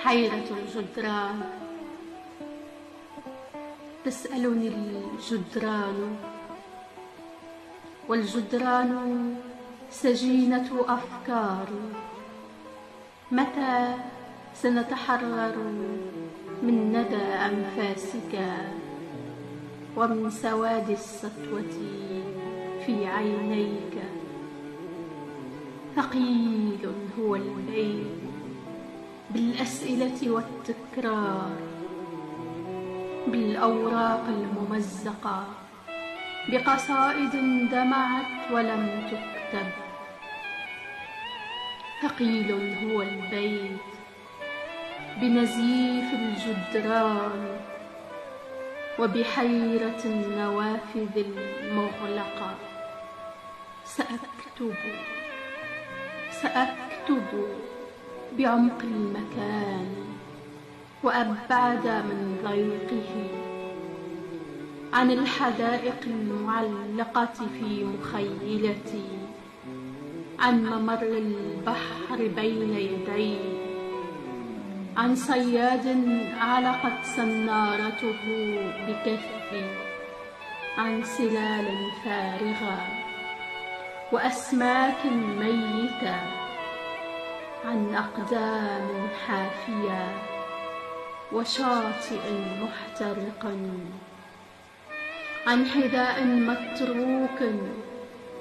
حيرة الجدران. تسألني الجدران والجدران سجينة أفكاري، متى سنتحرر من ندى أنفاسك ومن سواد السطوة في عينيك؟ ثقيل هو الليل بالأسئلة والتكرار، بالأوراق الممزقة، بقصائد دمعت ولم تكتب. ثقيل هو البيت بنزيف الجدران وبحيرة النوافذ المغلقة. سأكتب بعمق المكان وأبعد من ضيقه، عن الحدائق المعلقة في مخيلتي، عن ممر البحر بين يدي، عن صياد علقت سنارته بكفي، عن سلال فارغة وأسماك ميتة، عن أقدام حافية وشاطئ محترق، عن حذاء متروك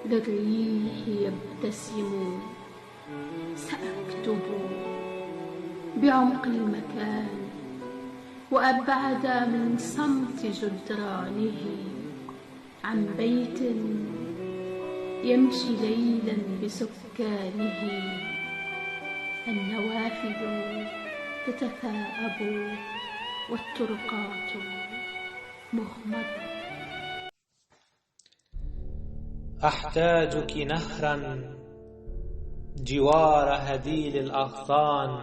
للريح يبتسم. سأكتب بعمق المكان وأبعد من صمت جدرانه، عن بيت يمشي ليلا بسكانه. النوافذ تتثاءب والطرقات مغمضة. أحتاجك نهرا جوار هديل الأغصان،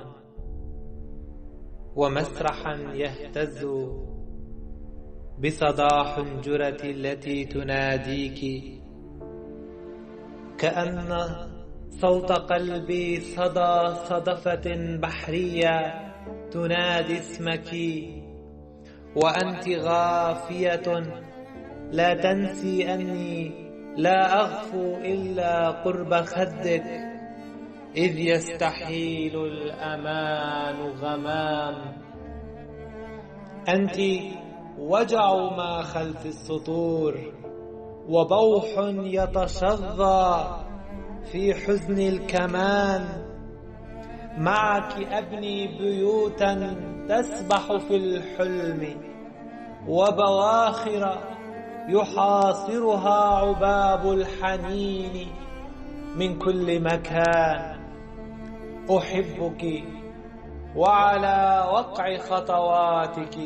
ومسرحا يهتز بصدى حنجرة التي تناديك، كأن صوت قلبي صدى صدفة بحرية تنادي اسمك، وأنت غافية لا تنسي أني لا أغفو إلا قرب خدك، إذ يستحيل الأمان غمام. أنت وجع ما خلف السطور، وبوح يتشظى في حزن الكمان. معك أبني بيوتا تسبح في الحلم، وبواخر يحاصرها عباب الحنين من كل مكان. أحبك، وعلى وقع خطواتك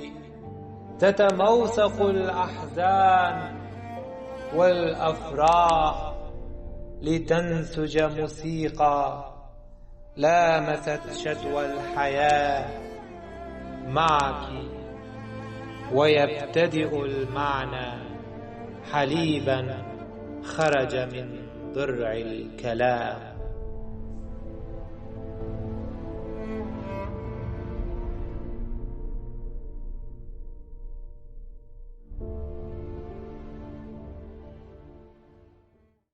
تتموسق الأحزان والأفراح لتنسج موسيقى لامست شجوى الحياة معك، ويبتدئ المعنى حليبا خرج من ضرع الكلام.